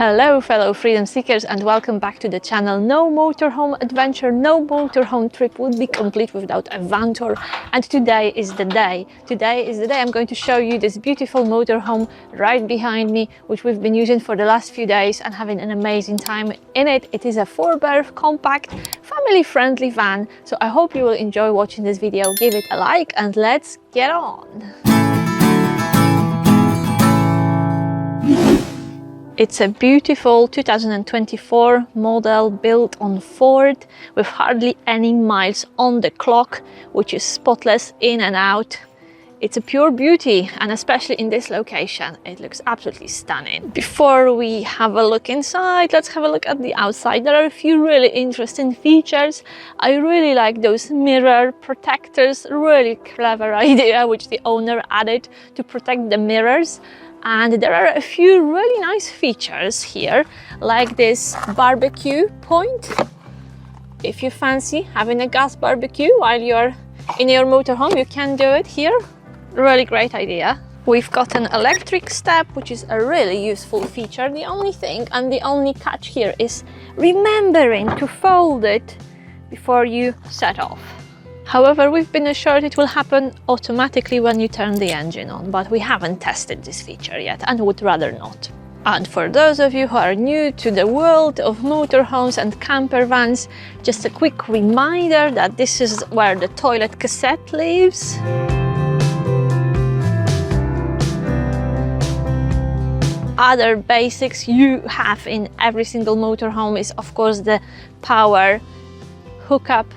Hello fellow freedom seekers and welcome back to the channel. No motorhome adventure, no motorhome trip would be complete without a van tour, and today is the day. Today is the day I'm going to show you this beautiful motorhome right behind me, which we've been using for the last few days and having an amazing time in it. It is a 4-berth compact family friendly van, so I hope you will enjoy watching this video. Give it a like and let's get on. It's a beautiful 2024 model built on Ford with hardly any miles on the clock, which is spotless in and out. It's a pure beauty, and especially in this location, it looks absolutely stunning. Before we have a look inside, let's have a look at the outside. There are a few really interesting features. I really like those mirror protectors, really clever idea which the owner added to protect the mirrors. And there are a few really nice features here, like this barbecue point. If you fancy having a gas barbecue while you're in your motorhome, you can do it here. Really great idea. We've got an electric step, which is a really useful feature. The only thing and the only catch here is remembering to fold it before you set off. However, we've been assured it will happen automatically when you turn the engine on, but we haven't tested this feature yet and would rather not. And for those of you who are new to the world of motorhomes and camper vans, just a quick reminder that this is where the toilet cassette lives. Other basics you have in every single motorhome is, of course, the power hookup,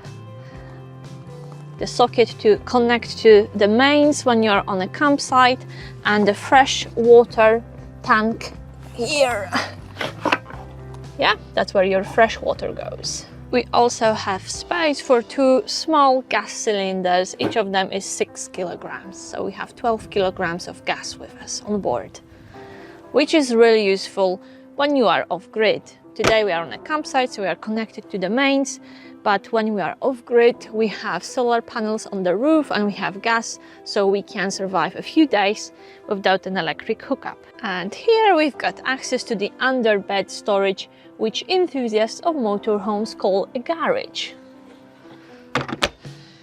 the socket to connect to the mains when you're on a campsite, and the fresh water tank here. Yeah, that's where your fresh water goes. We also have space for 2 small gas cylinders. Each of them is 6 kilograms, so we have 12 kilograms of gas with us on board, which is really useful when you are off-grid. Today we are on a campsite, so we are connected to the mains, but when we are off-grid, we have solar panels on the roof and we have gas, so we can survive a few days without an electric hookup. And here we've got access to the underbed storage, which enthusiasts of motorhomes call a garage.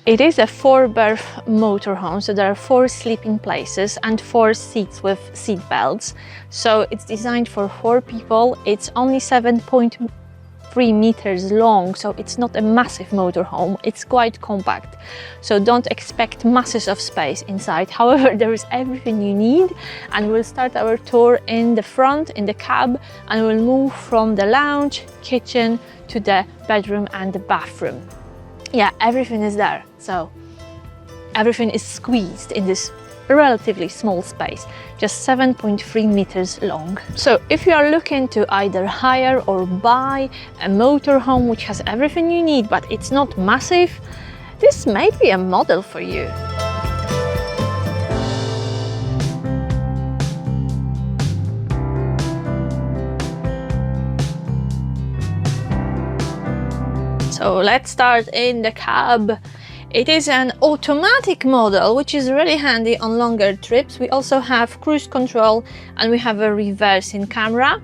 It is a 4-berth motorhome, so there are 4 sleeping places and 4 seats with seat belts. So it's designed for 4 people. It's only 7.3 meters long, so it's not a massive motorhome. It's quite compact, so don't expect masses of space inside. However, there is everything you need, and we'll start our tour in the front, in the cab, and we'll move from the lounge, kitchen to the bedroom and the bathroom. Yeah, everything is there, so everything is squeezed in this relatively small space, just 7.3 meters long. So if you are looking to either hire or buy a motorhome which has everything you need but it's not massive, this may be a model for you. So let's start in the cab. It is an automatic model, which is really handy on longer trips. We also have cruise control and we have a reversing camera.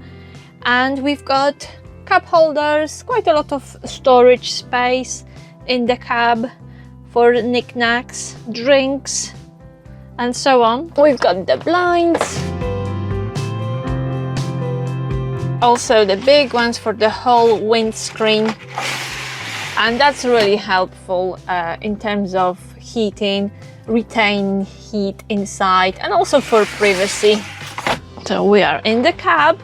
And we've got cup holders, quite a lot of storage space in the cab for knickknacks, drinks, and so on. We've got the blinds. Also the big ones for the whole windscreen. And that's really helpful in terms of heating, retain heat inside, and also for privacy. So we are in the cab,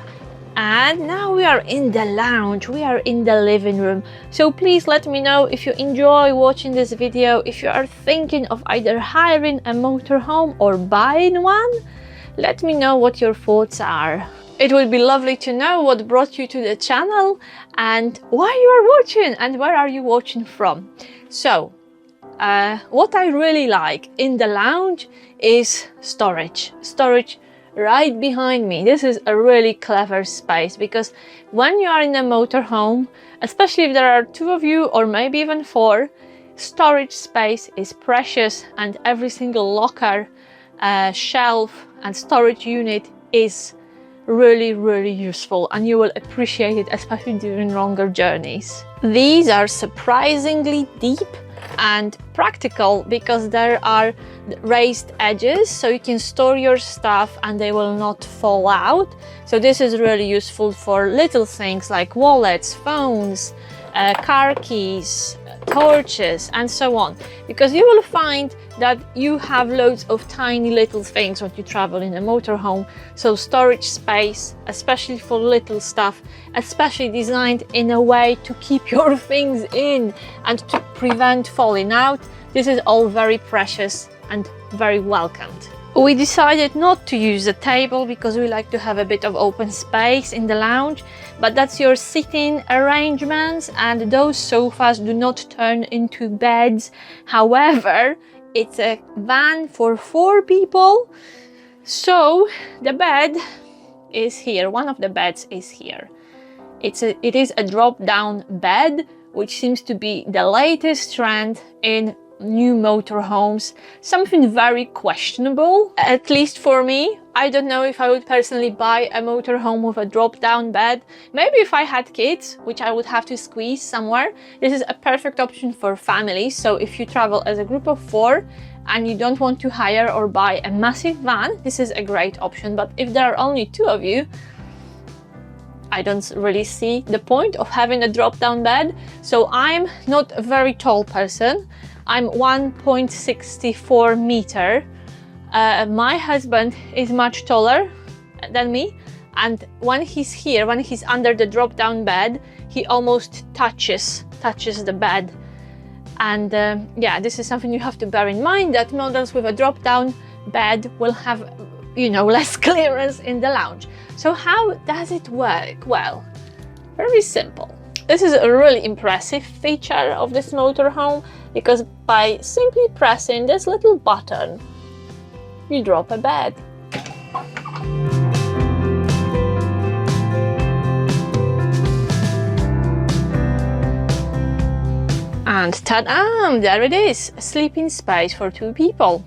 and now we are in the lounge. We are in the living room. So please let me know if you enjoy watching this video, if you are thinking of either hiring a motorhome or buying one. Let me know what your thoughts are. It would be lovely to know what brought you to the channel and why you are watching and where are you watching from. So, what I really like in the lounge is storage. Storage right behind me. This is a really clever space because when you are in a motorhome, especially if there are 2 of you or maybe even 4, storage space is precious, and every single locker, shelf and storage unit is really useful, and you will appreciate it, especially during longer journeys. These are surprisingly deep and practical because there are raised edges, so you can store your stuff and they will not fall out. So this is really useful for little things like wallets, phones, car keys, torches, and so on, because you will find that you have loads of tiny little things when you travel in a motorhome. So storage space, especially for little stuff, especially designed in a way to keep your things in and to prevent falling out. This is all very precious and very welcomed. We decided not to use the table because we like to have a bit of open space in the lounge, but that's your sitting arrangements, and those sofas do not turn into beds. However, it's a van for 4 people, so the bed is here. One of the beds is here. It is a drop-down bed, which seems to be the latest trend in new motorhomes. Something very questionable, at least for me. I don't know if I would personally buy a motorhome with a drop-down bed. Maybe if I had kids, which I would have to squeeze somewhere. This is a perfect option for families. So if you travel as a group of 4 and you don't want to hire or buy a massive van, this is a great option. But if there are only 2 of you, I don't really see the point of having a drop-down bed. So I'm not a very tall person. I'm 1.64 meter. My husband is much taller than me, and when he's here, when he's under the drop-down bed, he almost touches the bed. And yeah, this is something you have to bear in mind, that models with a drop-down bed will have, you know, less clearance in the lounge. So how does it work? Well, very simple. This is a really impressive feature of this motorhome, because by simply pressing this little button, you drop a bed. And ta-da! There it is, a sleeping space for 2 people.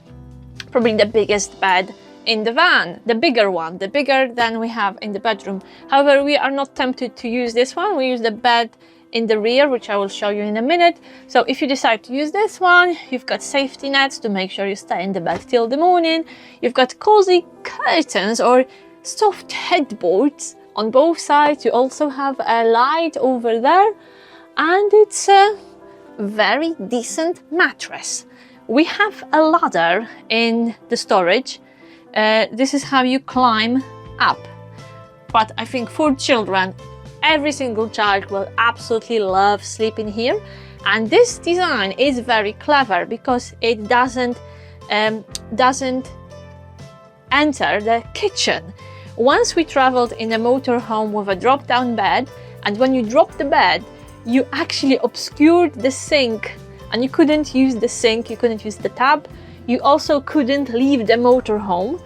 Probably the biggest bed in the van, the bigger one, the bigger than we have in the bedroom. However, we are not tempted to use this one. We use the bed in the rear, which I will show you in a minute. So if you decide to use this one, you've got safety nets to make sure you stay in the bed till the morning. You've got cozy curtains or soft headboards on both sides. You also have a light over there, and it's a very decent mattress. We have a ladder in the storage. This is how you climb up. But I think for children, every single child will absolutely love sleeping here. And this design is very clever because it doesn't enter the kitchen. Once we traveled in a motorhome with a drop-down bed, and when you drop the bed, you actually obscured the sink, and you couldn't use the sink, you couldn't use the tap. You also couldn't leave the motorhome.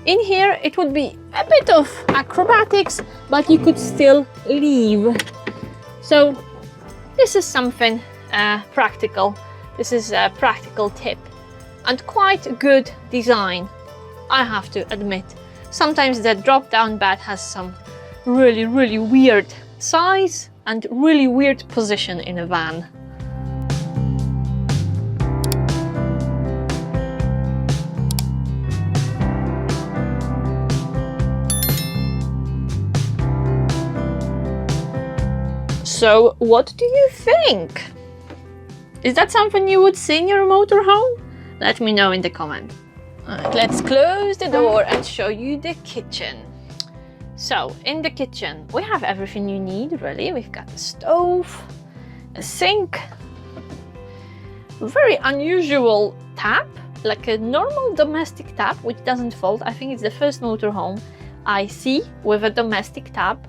In here, it would be a bit of acrobatics, but you could still leave. So this is something practical. This is a practical tip and quite a good design, I have to admit. Sometimes the drop-down bed has some really weird size and really weird position in a van. So what do you think? Is that something you would see in your motorhome? Let me know in the comment. Alright, let's close the door and show you the kitchen. So in the kitchen, we have everything you need, really. We've got a stove, a sink, a very unusual tap, like a normal domestic tap, which doesn't fold. I think it's the first motorhome I see with a domestic tap.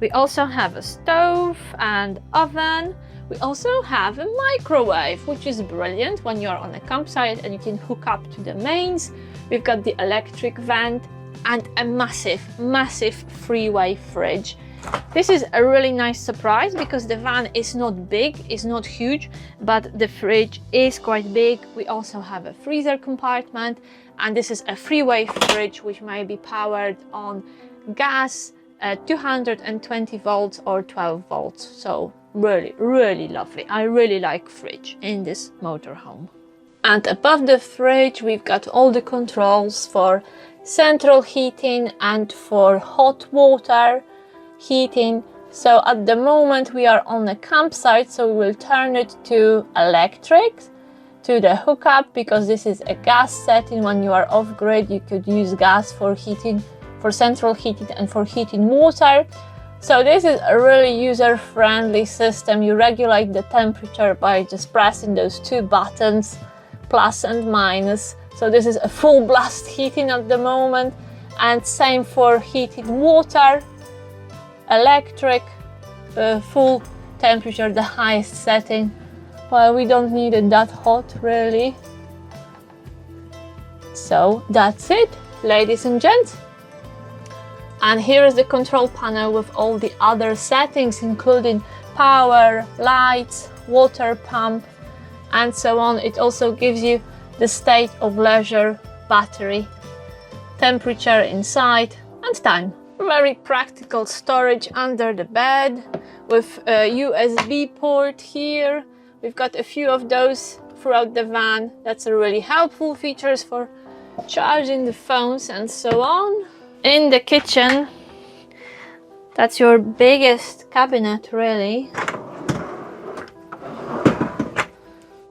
We also have a stove and oven. We also have a microwave, which is brilliant when you're on a campsite and you can hook up to the mains. We've got the electric vent and a massive freeway fridge. This is a really nice surprise because the van is not big, it's not huge, but the fridge is quite big. We also have a freezer compartment, and this is a freeway fridge which may be powered on gas, 220 volts or 12 volts. So really, really lovely. I really like fridge in this motorhome. And above the fridge, we've got all the controls for central heating and for hot water heating. So at the moment we are on a campsite, so we will turn it to electric, to the hookup, because this is a gas setting. When you are off grid, you could use gas for heating, for central heating and for heating water. So this is a really user-friendly system. You regulate the temperature by just pressing those two buttons, plus and minus. So this is a full blast heating at the moment, and same for heating water, electric, full temperature, the highest setting. Well, we don't need it that hot really. So that's it, ladies and gents. And here is the control panel with all the other settings, including power, lights, water pump, and so on. It also gives you the state of leisure, battery, temperature inside, and time. Very practical storage under the bed with a USB port here. We've got a few of those throughout the van. That's a really helpful features for charging the phones and so on. In the kitchen, that's your biggest cabinet really.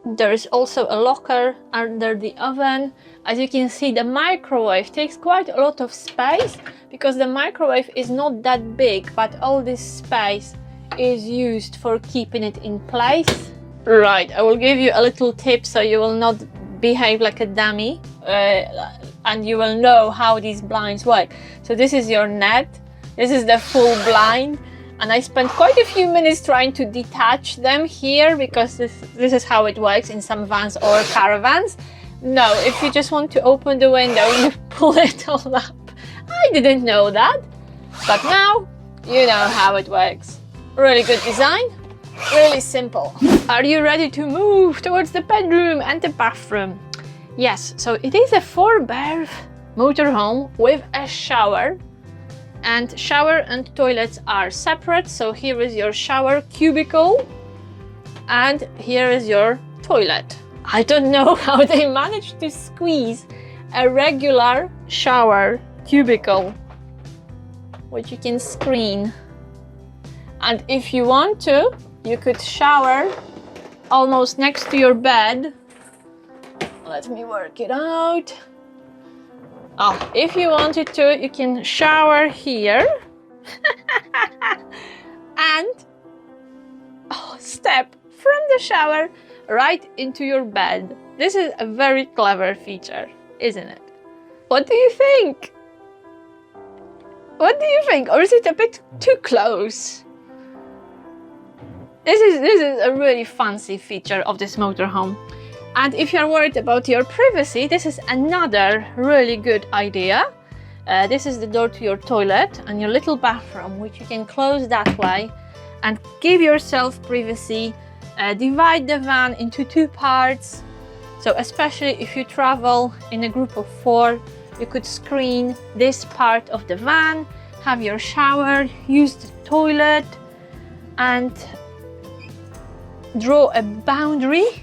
There is also a locker under the oven. As you can see, the microwave takes quite a lot of space because the microwave is not that big, but all this space is used for keeping it in place. Right, I will give you a little tip so you will not behave like a dummy and you will know how these blinds work. So this is your net, this is the full blind, and I spent quite a few minutes trying to detach them here because this is how it works in some vans or caravans. No, if you just want to open the window, you pull it all up. I didn't know that, but now you know how it works. Really good design, really simple. Are you ready to move towards the bedroom and the bathroom? Yes, so it is a 4-berth motorhome with a shower, and shower and toilets are separate. So here is your shower cubicle and here is your toilet. I don't know how they managed to squeeze a regular shower cubicle, which you can screen. And if you want to, you could shower almost next to your bed. Let me work it out. Oh, if you wanted to, you can shower here and step from the shower right into your bed. This is a very clever feature, isn't it? What do you think? What do you think? Or is it a bit too close? This is a really fancy feature of this motorhome. And if you're worried about your privacy, this is another really good idea. This is the door to your toilet and your little bathroom, which you can close that way and give yourself privacy. Divide the van into 2 parts. So especially if you travel in a group of 4, you could screen this part of the van, have your shower, use the toilet, and draw a boundary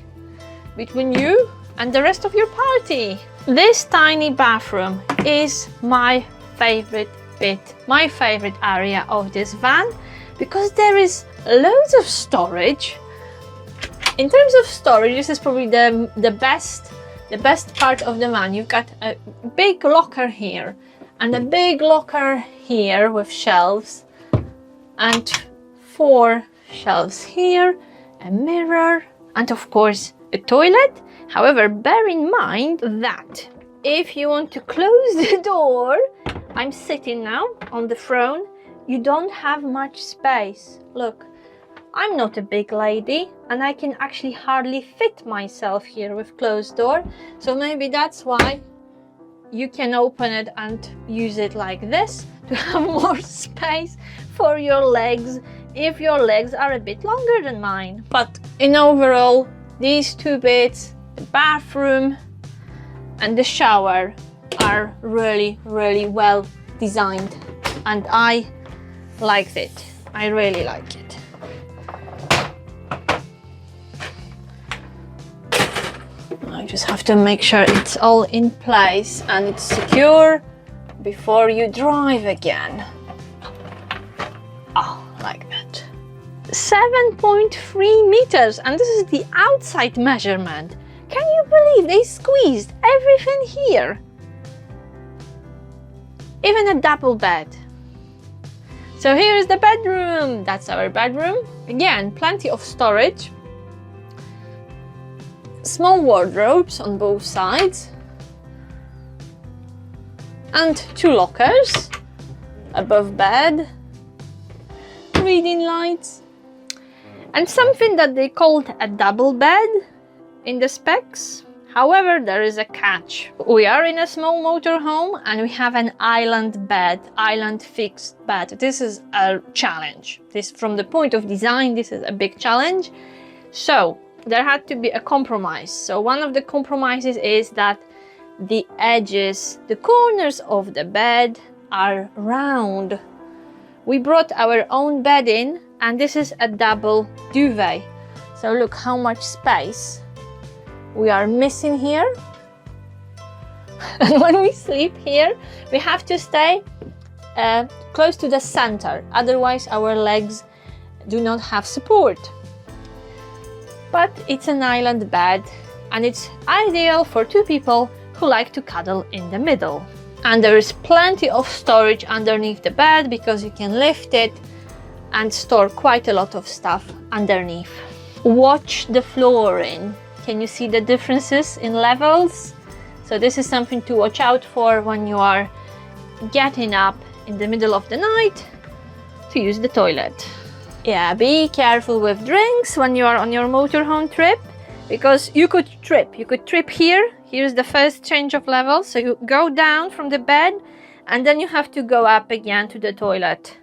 between you and the rest of your party. This tiny bathroom is my favorite bit, my favorite area of this van, because there is loads of storage. In terms of storage, this is probably the best part of the van. You've got a big locker here and a big locker here with shelves and 4 shelves here, a mirror, and of course a toilet. However, bear in mind that if you want to close the door, I'm sitting now on the throne, you don't have much space. Look, I'm not a big lady and I can actually hardly fit myself here with closed door. So maybe that's why you can open it and use it like this to have more space for your legs if your legs are a bit longer than mine. But in overall, these 2 bits, the bathroom and the shower, are really, really well designed. and I liked it. I really like it. I just have to make sure it's all in place and it's secure before you drive again. Oh, like that. 7.3 meters, and this is the outside measurement. Can you believe they squeezed everything here? Even a double bed. So here is the bedroom. That's our bedroom. Again, plenty of storage. Small wardrobes on both sides. And 2 lockers above bed. Reading lights. And something that they called a double bed in the specs. However, there is a catch. We are in a small motorhome and we have an island bed, island fixed bed. This is a challenge. This, from the point of design, this is a big challenge. So there had to be a compromise. So one of the compromises is that the edges, the corners of the bed are round. We brought our own bed in, and this is a double duvet. So look how much space we are missing here. And when we sleep here, we have to stay close to the center, otherwise our legs do not have support. But it's an island bed and it's ideal for 2 people who like to cuddle in the middle. And there is plenty of storage underneath the bed because you can lift it and store quite a lot of stuff underneath. Watch the flooring. Can you see the differences in levels? So this is something to watch out for when you are getting up in the middle of the night to use the toilet. Yeah, be careful with drinks when you are on your motorhome trip, because you could trip. You could trip here. Here's the first change of level. So you go down from the bed and then you have to go up again to the toilet.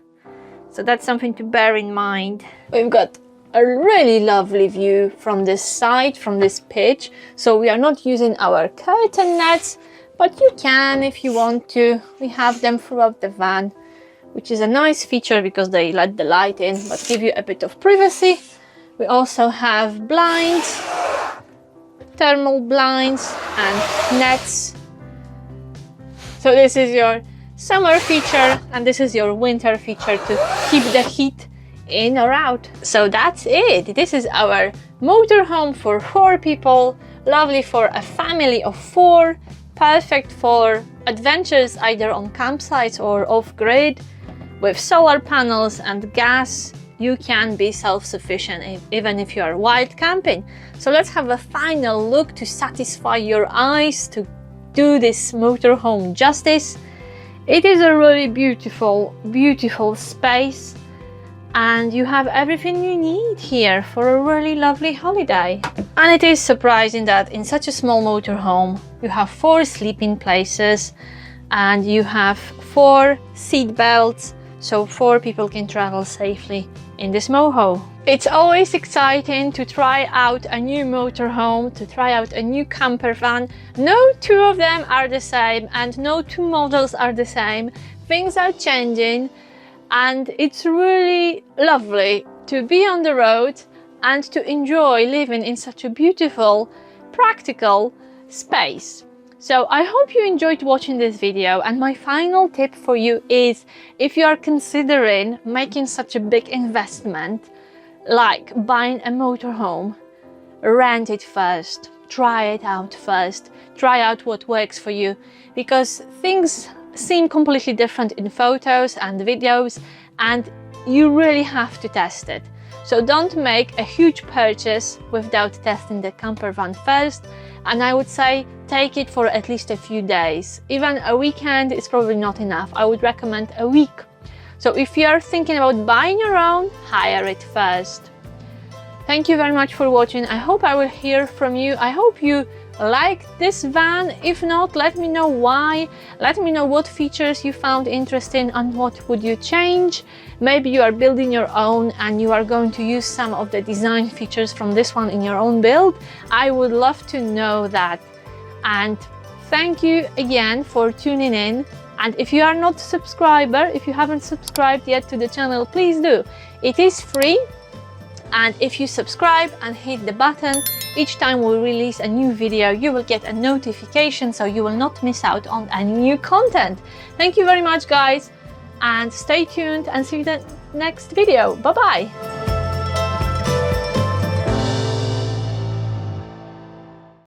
So that's something to bear in mind. We've got a really lovely view from this side, from this pitch. So we are not using our curtain nets, but you can if you want to. We have them throughout the van, which is a nice feature because they let the light in but give you a bit of privacy. We also have blinds, thermal blinds and nets. So this is your summer feature and this is your winter feature to keep the heat in or out. So that's it. This is our motorhome for 4 people. Lovely for a family of 4. Perfect for adventures either on campsites or off-grid. With solar panels and gas, you can be self-sufficient even if you are wild camping. So let's have a final look to satisfy your eyes, to do this motorhome justice. It is a really beautiful, beautiful space. And you have everything you need here for a really lovely holiday. And it is surprising that in such a small motorhome, you have 4 sleeping places and you have 4 seat belts, so 4 people can travel safely in this moho. It's always exciting to try out a new motorhome, to try out a new camper van. No 2 of them are the same and no 2 models are the same. Things are changing. And it's really lovely to be on the road and to enjoy living in such a beautiful, practical space. So I hope you enjoyed watching this video, and my final tip for you is, if you are considering making such a big investment like buying a motorhome, rent it first, try it out first, try out what works for you, because things seem completely different in photos and videos and you really have to test it. So don't make a huge purchase without testing the camper van first, and I would say take it for at least a few days. Even a weekend is probably not enough. I would recommend a week. So if you are thinking about buying your own, hire it first. Thank you very much for watching. I hope I will hear from you. I hope you like this van. If not, let me know why. Let me know what features you found interesting and what would you change. Maybe you are building your own and you are going to use some of the design features from this one in your own build. I would love to know that. And thank you again for tuning in. And if you are not a subscriber, if you haven't subscribed yet to the channel, please do. It is free, and if you subscribe and hit the button, each time we release a new video, you will get a notification, so you will not miss out on any new content. Thank you very much, guys, and stay tuned and see you in the next video. Bye bye.